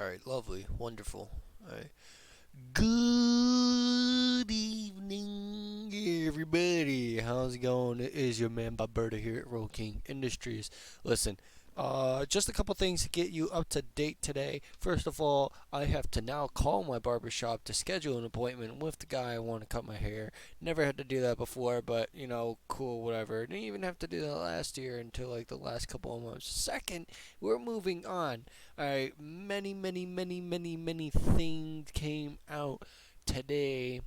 Alright, lovely, wonderful. Alright. Good evening, everybody. How's it going? It is your man Roberta here at Roll King Industries. Listen, just a couple things to get you up to date today. First of all, I have to now call my barbershop to schedule an appointment with the guy I want to cut my hair. Never had to do that before, but cool, whatever. Didn't even have to do that last year until like the last couple of months. Second, we're moving on. Alright, many things came out today,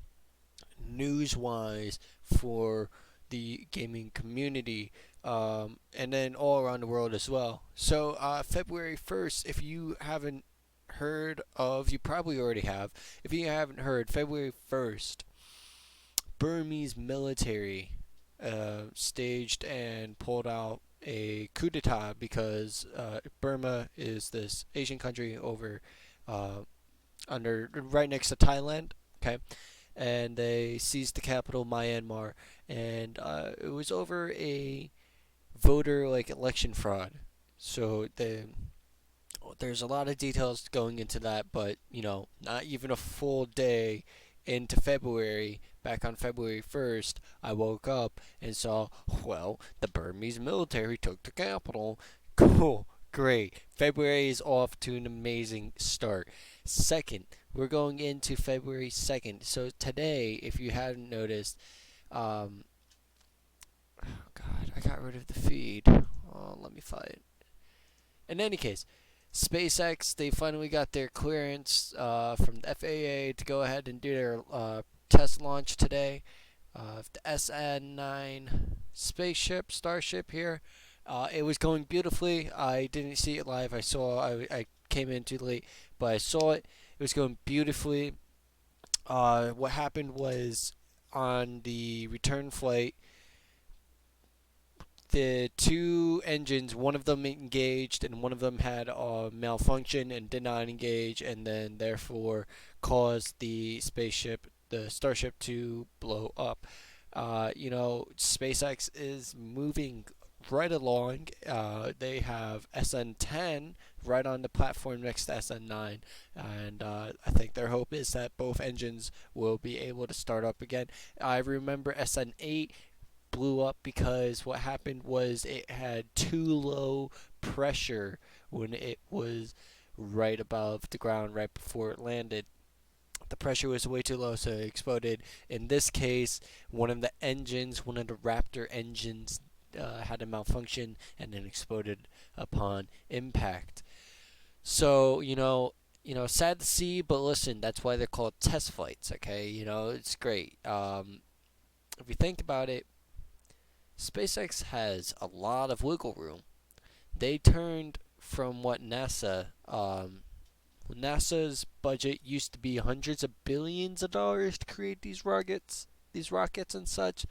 news wise, for the gaming community, and then all around the world as well. So, February 1st, if you haven't heard of, you probably already have. If you haven't heard, February 1st, Burmese military staged and pulled out a coup d'etat because Burma is this Asian country over uh, under right next to Thailand. Okay, and they seized the capital, Myanmar, and it was over a voter like election fraud. So there's a lot of details going into that, but not even a full day into February, back on February 1st, I woke up and saw, well, the Burmese military took the capital. Cool, great. February is off to an amazing start. Second, we're going into February 2nd. So today, if you hadn't noticed, oh God, I got rid of the feed. Oh, let me find it. In any case, SpaceX, they finally got their clearance from the FAA to go ahead and do their test launch today. The SN9 spaceship, Starship here. It was going beautifully. I didn't see it live. I came in too late, but I saw it. It was going beautifully. What happened was on the return flight, the two engines, one of them engaged and one of them had a malfunction and did not engage, and then therefore caused the Starship, to blow up. SpaceX is moving right along. They have SN10 right on the platform next to SN9, and I think their hope is that both engines will be able to start up again. I remember SN8 blew up because what happened was it had too low pressure when it was right above the ground right before it landed. The pressure was way too low, so it exploded. In this case, one of the Raptor engines, had a malfunction and then exploded upon impact. So, sad to see, but listen, that's why they're called test flights, okay? It's great. If you think about it, SpaceX has a lot of wiggle room. They turned from NASA's budget used to be hundreds of billions of dollars to create these rockets and such.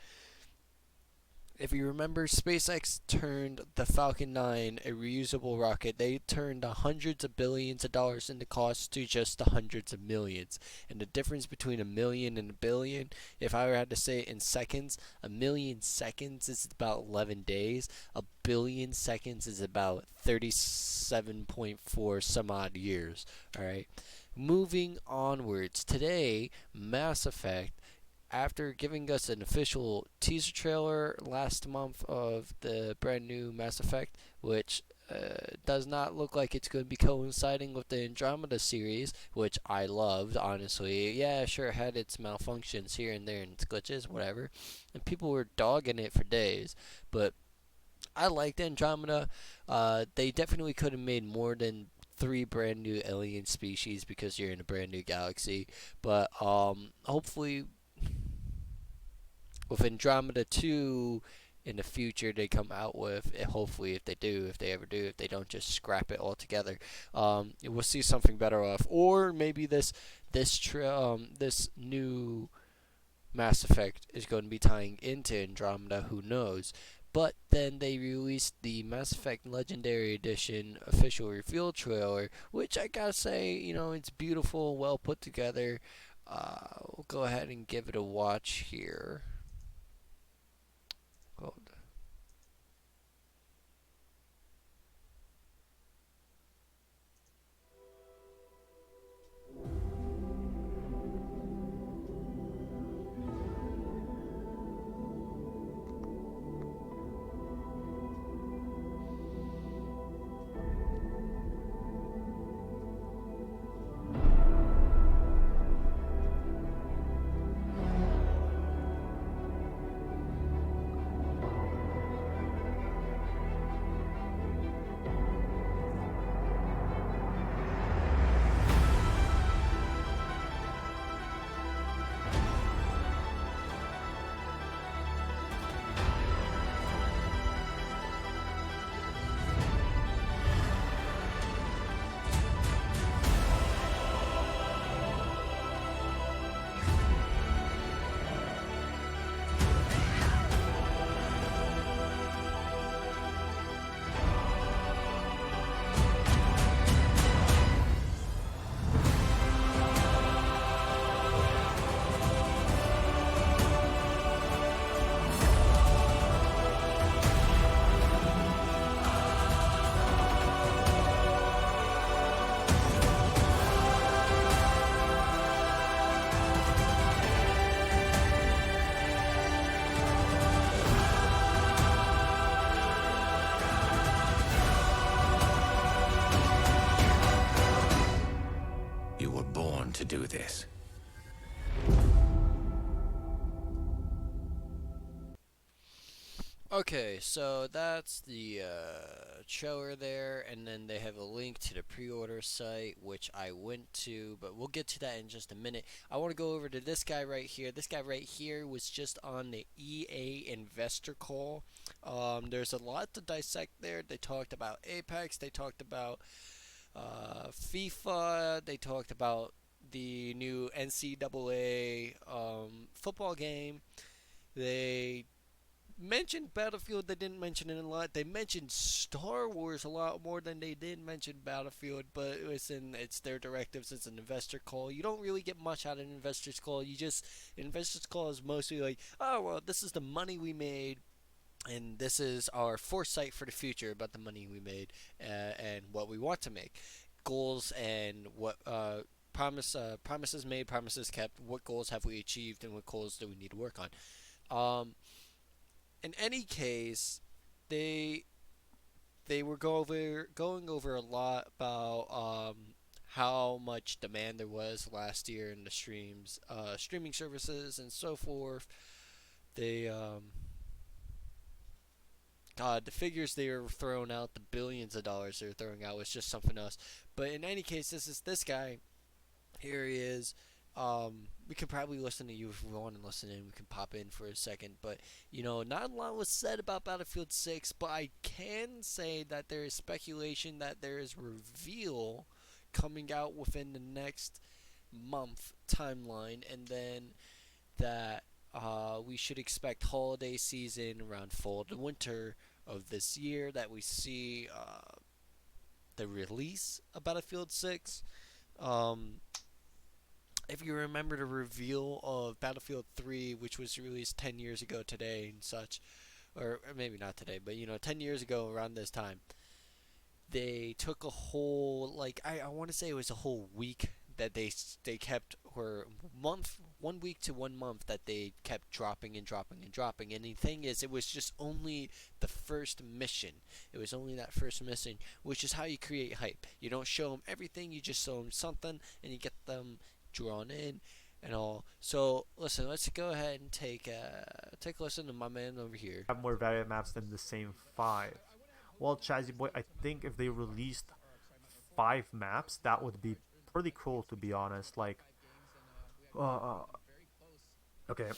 If you remember, SpaceX turned the Falcon 9, a reusable rocket, they turned the hundreds of billions of dollars into cost to just the hundreds of millions. And the difference between a million and a billion, if I had to say it in seconds, a million seconds is about 11 days. A billion seconds is about 37.4 some odd years. Alright? Moving onwards, today, Mass Effect, after giving us an official teaser trailer last month of the brand new Mass Effect, which does not look like it's going to be coinciding with the Andromeda series, which I loved, honestly. Yeah, sure, it had its malfunctions here and there and its glitches, whatever. And people were dogging it for days. But I liked Andromeda. They definitely could have made more than three brand new alien species because you're in a brand new galaxy. But hopefully with Andromeda 2 in the future they come out with, hopefully, if they do, if they ever do, if they don't just scrap it altogether, we'll see something better off. Or maybe this new Mass Effect is going to be tying into Andromeda, who knows. But then they released the Mass Effect Legendary Edition official reveal trailer, which I gotta say, it's beautiful, well put together. We'll go ahead and give it a watch here. Oh, do this. Okay, so that's the trailer there, and then they have a link to the pre-order site, which I went to, but we'll get to that in just a minute. I want to go over to this guy right here. This guy right here was just on the EA investor call. There's a lot to dissect there. They talked about Apex, they talked about FIFA, they talked about the new NCAA football game. They mentioned Battlefield. They didn't mention it a lot. They mentioned Star Wars a lot more than they did mention Battlefield. But it's their directives. It's an investor call. You don't really get much out of an investor's call. Investor's call is mostly like, oh well, this is the money we made. And this is our foresight for the future about the money we made and what we want to make, goals and what promises made, promises kept. What goals have we achieved, and what goals do we need to work on? Um, in any case, they they were going over a lot about how much demand there was last year in the streaming services and so forth. They God, the figures they were throwing out, the billions of dollars they were throwing out was just something else. But in any case, this is this guy. Here he is. We could probably listen to you if we want to listen in. We can pop in for a second, but not a lot was said about Battlefield 6. But I can say that there is speculation that there is reveal coming out within the next month timeline, and then that we should expect holiday season around fall to winter of this year that we see the release of Battlefield 6. Um, if you remember the reveal of Battlefield 3, which was released 10 years ago today and such, or maybe not today, but 10 years ago around this time, they took a whole, like, I want to say it was a whole week that they kept, or month, 1 week to 1 month that they kept dropping and dropping and dropping. And the thing is, it was just only the first mission. It was only that first mission, which is how you create hype. You don't show them everything, you just show them something, and you get them drawn in and all. So listen, let's go ahead and take a listen to my man over here. Have more variant maps than the same five. Well, Chazzy Boy, I think if they released five maps, that would be pretty cool, to be honest. Like, uh, okay,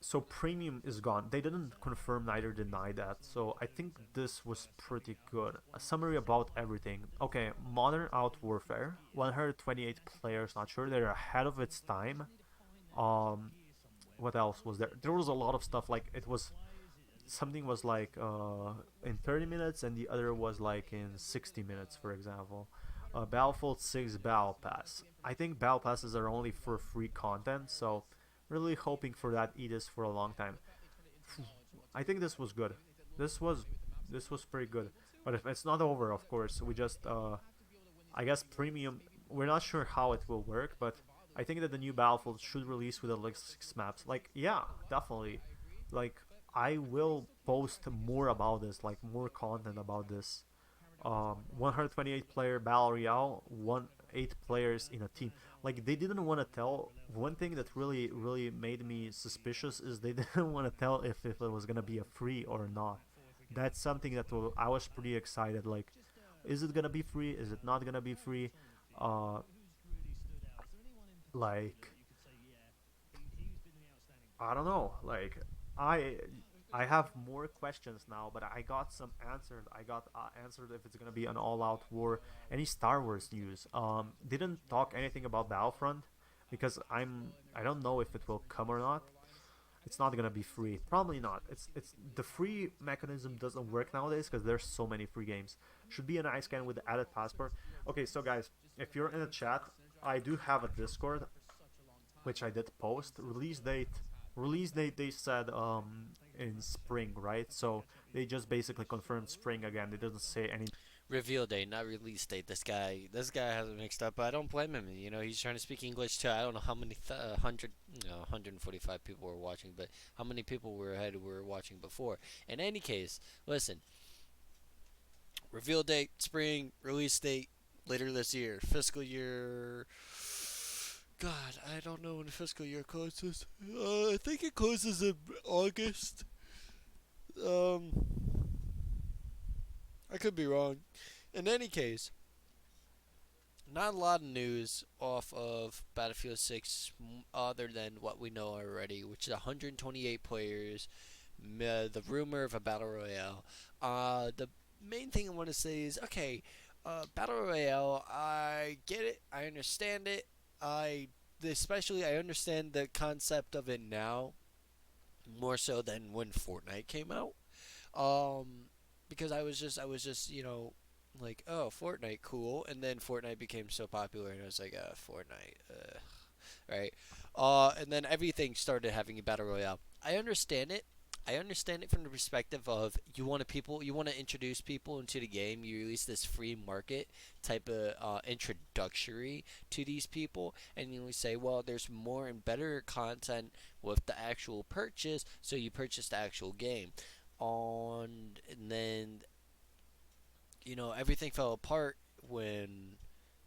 so premium is gone. They didn't confirm neither deny that. So I think this was pretty good. A summary about everything. Okay, Modern Out Warfare, 128 players. Not sure they're ahead of its time. Um, what else was there? There was a lot of stuff. Like it was something was like in 30 minutes and the other was like in 60 minutes, for example. Battlefield 6 Battle Pass. I think Battle Passes are only for free content, so really hoping for that Edis for a long time. I think this was good. This was this was pretty good. But if it's not over, of course, we just I guess premium. We're not sure how it will work, but I think that the new Battlefield should release with the like 6 maps. Like yeah, definitely. Like I will post more about this, like more content about this. 128 player battle royale, 8 players in a team. Like they didn't want to tell. One thing that really made me suspicious is they didn't want to tell if it was gonna be a free or not. That's something that I was pretty excited. Like, is it gonna be free? Is it not gonna be free? Uh, like I don't know. Like I I have more questions now, but I got some answered. I got answered if it's gonna be an all-out war. Any Star Wars news? Didn't talk anything about Battlefront because I don't know if it will come or not. It's not gonna be free. Probably not. It's the free mechanism doesn't work nowadays because there's so many free games. Should be an ice scan with the added passport. Okay, so guys, if you're in the chat, I do have a Discord which I did post. Release date they said in spring, right? So they just basically confirmed spring again. They didn't say any. Reveal date, not release date. This guy has it mixed up. But I don't blame him. He's trying to speak English too. I don't know how many 145 people were watching, but how many people were ahead who were watching before. In any case, listen. Reveal date, spring. Release date, later this year, fiscal year God, I don't know when the fiscal year closes. I think it closes in August. Um, I could be wrong. In any case, not a lot of news off of Battlefield 6 other than what we know already, which is 128 players, the rumor of a battle royale. The main thing I want to say is okay, battle royale. I get it. I understand it. I especially I understand the concept of it now more so than when Fortnite came out. Um, because I was just like, oh, Fortnite cool, and then Fortnite became so popular, and I was like, Fortnite, right? And then everything started having a battle royale. I understand it. I understand it from the perspective of you want to introduce people into the game. You release this free market type of introductory to these people, and you say, well, there's more and better content with the actual purchase, so you purchase the actual game. And then everything fell apart when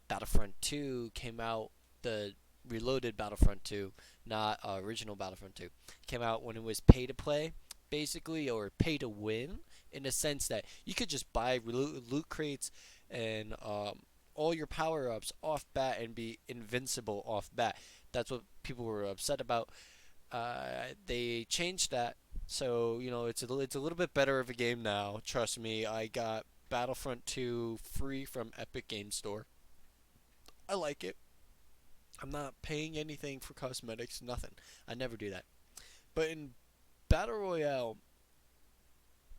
Battlefront 2 came out, the reloaded Battlefront 2, not original Battlefront 2, came out when it was pay to play, basically, or pay to win, in the sense that you could just buy loot crates and all your power ups off bat and be invincible off bat. That's what people were upset about. They changed that, so it's a little bit better of a game now. Trust me, I got Battlefront 2 free from Epic Game Store. I like it. I'm not paying anything for cosmetics, nothing. I never do that. But in Battle Royale,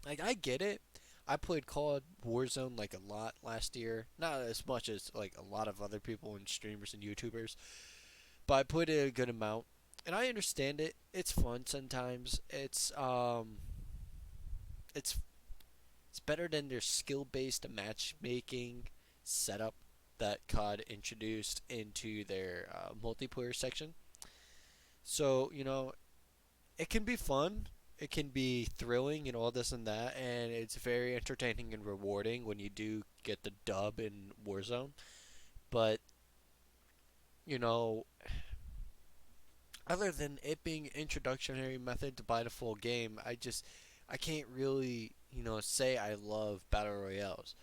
like I get it. I played Call of Warzone like a lot last year. Not as much as like a lot of other people and streamers and YouTubers, but I played it a good amount. And I understand it. It's fun sometimes. It's it's better than their skill-based matchmaking setup that COD introduced into their multiplayer section. So, it can be fun. It can be thrilling and all this and that, and it's very entertaining and rewarding when you do get the dub in Warzone. But, you know, other than it being an introductionary method to buy the full game, I can't really say I love battle royales.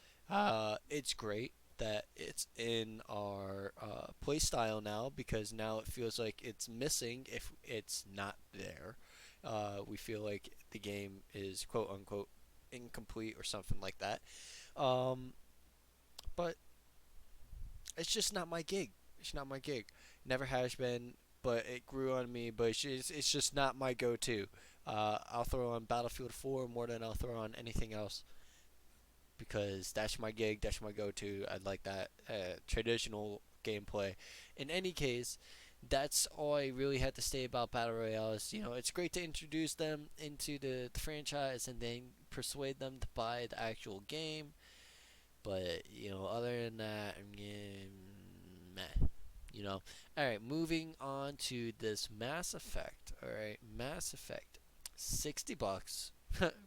It's great that it's in our play style now because now it feels like it's missing if it's not there. We feel like the game is quote unquote incomplete or something like that. Um, but it's just not my gig. It's not my gig. Never has been, but it grew on me. But it's just not my go-to. I'll throw on Battlefield 4 more than I'll throw on anything else because that's my gig. That's my go-to. I like that traditional gameplay. In any case, that's all I really had to say about Battle Royales. It's great to introduce them into the franchise and then persuade them to buy the actual game. But other than that, meh. All right, moving on to this Mass Effect. All right, Mass Effect, $60.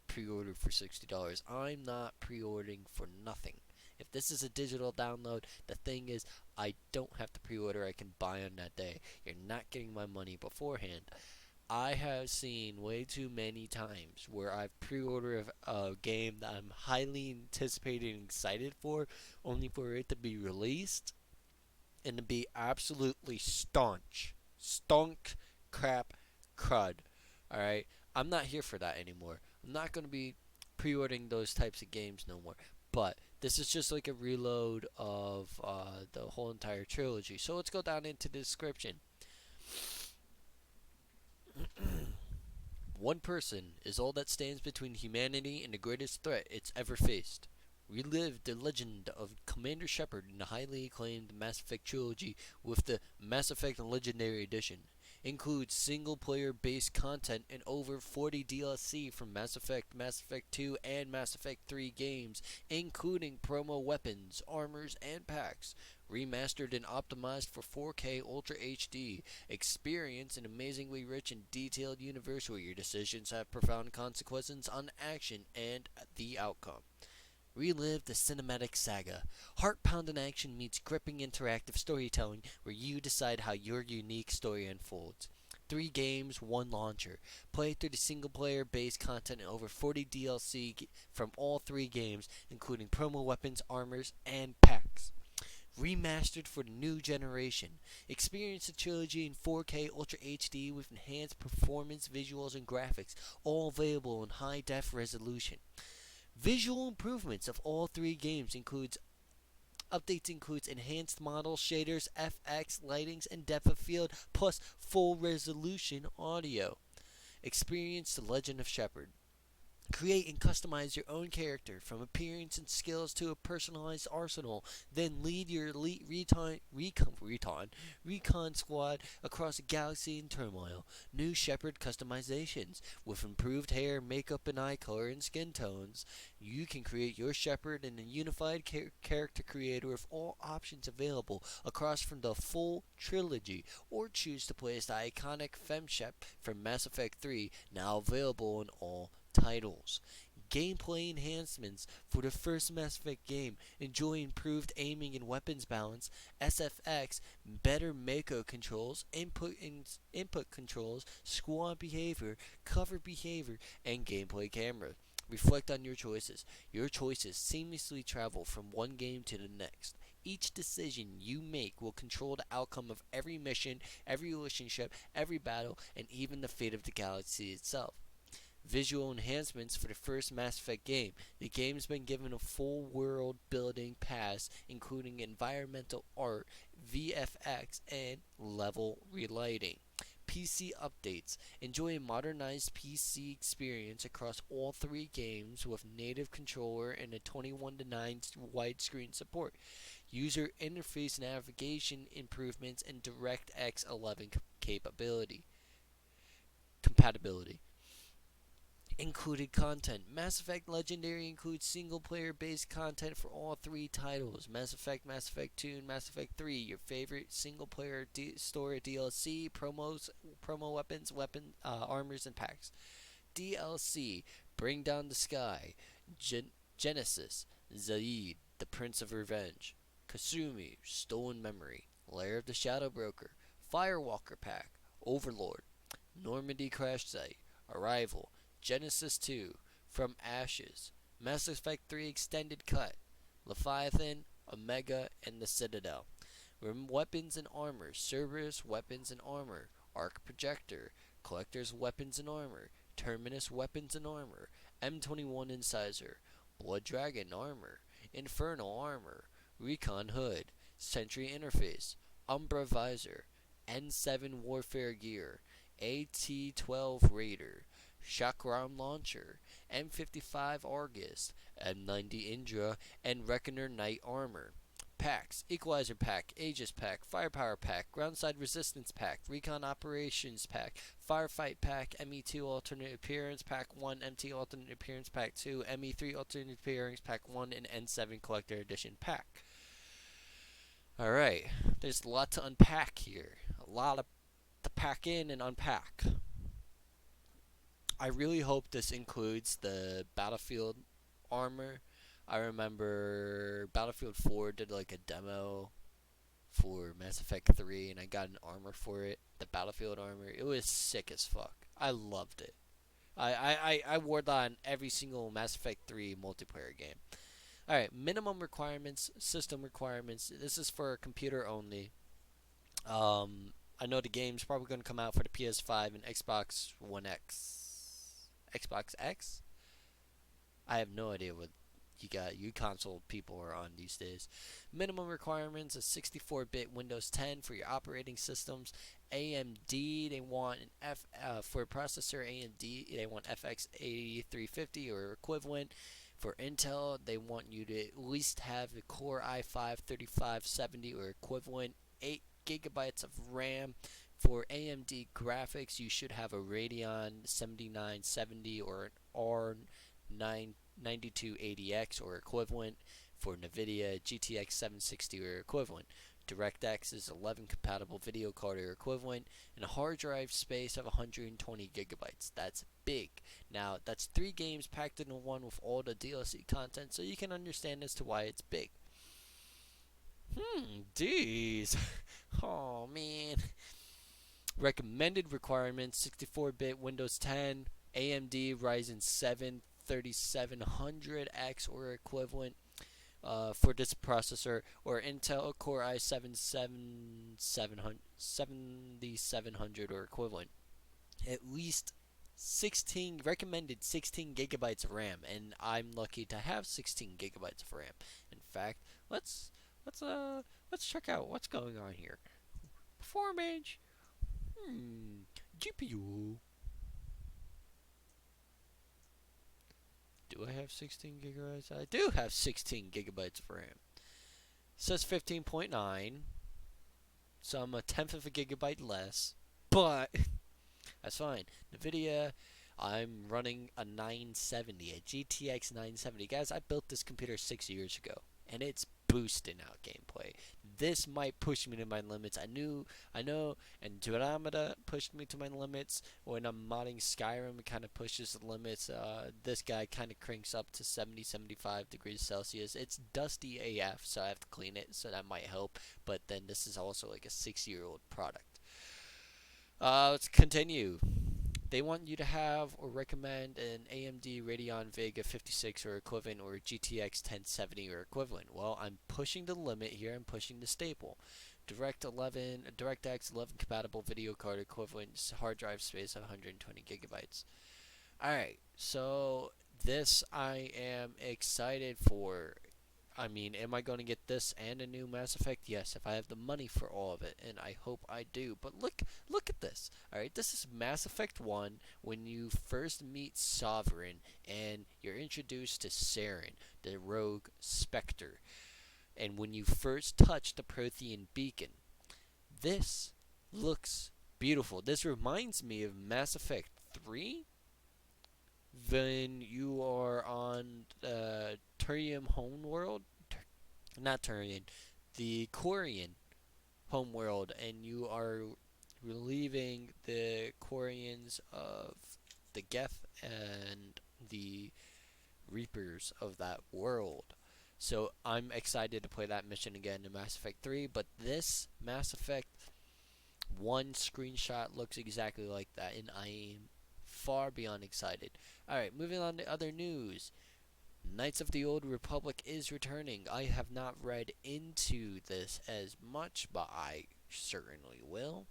Pre-order for $60. I'm not pre-ordering for nothing. If this is a digital download, the thing is, I don't have to pre-order. I can buy on that day. You're not getting my money beforehand. I have seen way too many times where I've pre-ordered a game that I'm highly anticipated and excited for, only for it to be released and to be absolutely stunk crap crud. All right, I'm not here for that anymore. I'm not going to be pre-ordering those types of games no more. But this is just like a reload of the whole entire trilogy. So let's go down into the description. One person is all that stands between humanity and the greatest threat it's ever faced. Relive the legend of Commander Shepard in the highly acclaimed Mass Effect trilogy with the Mass Effect Legendary Edition. Includes single-player based content and over 40 DLC from Mass Effect 2, and Mass Effect 3 games, including promo weapons, armors, and packs. Remastered and optimized for 4K Ultra HD. Experience an amazingly rich and detailed universe where your decisions have profound consequences on action and the outcome. Relive the cinematic saga. Heart-pounding action meets gripping interactive storytelling where you decide how your unique story unfolds. 3 games, 1 launcher. Play through the single-player based content and over 40 DLC from all 3 games, including promo weapons, armors, and packs. Remastered for the new generation. Experience the trilogy in 4K Ultra HD with enhanced performance, visuals, and graphics, all available in high def resolution. Visual improvements of all 3 games includes updates includes enhanced model shaders, FX, lightings, and depth of field, plus full resolution audio. Experience the Legend of Shepard. Create and customize your own character, from appearance and skills to a personalized arsenal. Then lead your elite recon squad across a galaxy in turmoil. New Shepard customizations. With improved hair, makeup, and eye color and skin tones, you can create your Shepard in a unified character creator with all options available across from the full trilogy, or choose to play as the iconic FemShep from Mass Effect 3, now available in all titles. Gameplay enhancements for the first Mass Effect game. Enjoy improved aiming and weapons balance, SFX, better Mako controls, input controls, squad behavior, cover behavior, and gameplay camera. Reflect on your choices. Your choices seamlessly travel from one game to the next. Each decision you make will control the outcome of every mission, every relationship, every battle, and even the fate of the galaxy itself. Visual enhancements for the first Mass Effect game. The game's been given a full world building pass, including environmental art, VFX, and level relighting. PC updates. Enjoy a modernized PC experience across all 3 games with native controller and a 21:9 widescreen support. User interface navigation improvements and DirectX 11 capability. Compatibility. Included content. Mass Effect Legendary includes single-player based content for all 3 titles. Mass Effect 2, and Mass Effect 3. Your favorite single-player story DLC, promos, promo weapons, armors, and packs. DLC: Bring Down the Sky, Genesis, Zaid, the Prince of Revenge, Kasumi, Stolen Memory, Lair of the Shadow Broker, Firewalker Pack, Overlord, Normandy Crash Site, Arrival, Genesis 2, From Ashes, Mass Effect 3 Extended Cut, Leviathan, Omega, and the Citadel. Weapons and armor, Cerberus weapons and armor, Arc Projector, Collector's weapons and armor, Terminus weapons and armor, M21 Incisor, Blood Dragon armor, Infernal armor, Recon hood, Sentry interface, Umbra visor, N7 warfare gear, AT-12 Raider, Chakram launcher, M55 Argus, M90 Indra, and Reckoner Knight armor. Packs: Equalizer Pack, Aegis Pack, Firepower Pack, Groundside Resistance Pack, Recon Operations Pack, Firefight Pack, ME2 Alternate Appearance Pack 1, MT Alternate Appearance Pack 2, ME3 Alternate Appearance Pack 1, and N7 Collector Edition Pack. Alright, there's a lot to unpack here. A lot to pack in and unpack. I really hope this includes the Battlefield armor. I remember Battlefield 4 did like a demo for Mass Effect 3, and I got an armor for it, the Battlefield armor. It was sick as fuck. I loved it. I wore that on every single Mass Effect 3 multiplayer game. Alright, minimum requirements, system requirements. This is for computer only. I know the game's probably going to come out for the PS5 and Xbox One X. Xbox X? I have no idea what you console people are on these days. Minimum requirements: a 64-bit Windows 10 for your operating systems. AMD, they want for a processor. AMD, they want FX 8350 or equivalent. For Intel, they want you to at least have a Core i5-3570 or equivalent. 8 gigabytes of RAM. For AMD graphics, you should have a Radeon 7970 or an R9 9280X or equivalent. For NVIDIA, GTX 760 or equivalent. DirectX is 11 compatible video card or equivalent, and a hard drive space of 120 gigabytes. That's big. Now, that's 3 games packed into one with all the DLC content, so you can understand as to why it's big. Geez. Oh, man. Recommended requirements: 64-bit Windows 10, AMD Ryzen 7 3700X or equivalent for this processor, or Intel Core i7 7700 or equivalent. At least 16 recommended 16 gigabytes of RAM, and I'm lucky to have 16 gigabytes of RAM. In fact, let's uh let's check out what's going on here. Performance. GPU. Do I have 16 gigabytes? I do have 16 gigabytes of RAM. It says 15.9, so I'm a tenth of a gigabyte less, but that's fine. NVIDIA, I'm running a 970, a GTX 970. Guys, I built this computer 6 years ago, and it's boosting out gameplay. This might push me to my limits. I know, and Andromeda pushed me to my limits. When I'm modding Skyrim, it kind of pushes the limits. This guy kind of cranks up to 70, 75 degrees Celsius. It's dusty AF, so I have to clean it, so that might help. But then this is also like a 6-year-old product. Let's continue. They want you to have or recommend an AMD Radeon Vega 56 or equivalent, or GTX 1070 or equivalent. Well, I'm pushing the limit here. I'm pushing the staple. DirectX 11 compatible video card equivalent, hard drive space of 120 gigabytes. Alright, so this I am excited for. I mean, am I going to get this and a new Mass Effect? Yes, if I have the money for all of it, and I hope I do. But look at this. All right, this is Mass Effect 1 when you first meet Sovereign and you're introduced to Saren, the rogue Spectre, and when you first touch the Prothean beacon. This looks beautiful. This reminds me of Mass Effect 3 when you are on Turian homeworld, not Turian, the Quarian homeworld, and you are relieving the Quarians of the Geth and the Reapers of that world. So I'm excited to play that mission again in Mass Effect 3, but this Mass Effect 1 screenshot looks exactly like that, and I am far beyond excited. Alright, moving on to other news. Knights of the Old Republic is returning. I have not read into this as much, but I certainly will.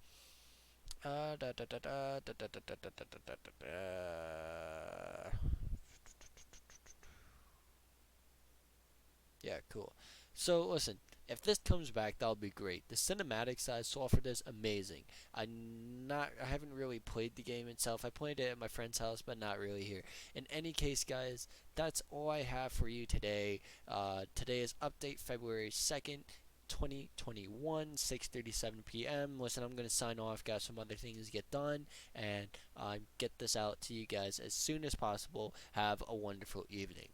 Yeah, cool. So listen, if this comes back, that'll be great. The cinematics I saw for this, amazing. I haven't really played the game itself. I played it at my friend's house, but not really here. In any case, guys, that's all I have for you today. Today is update February 2nd, 2021, 6:37 p.m. Listen, I'm gonna sign off. Got some other things to get done, and get this out to you guys as soon as possible. Have a wonderful evening.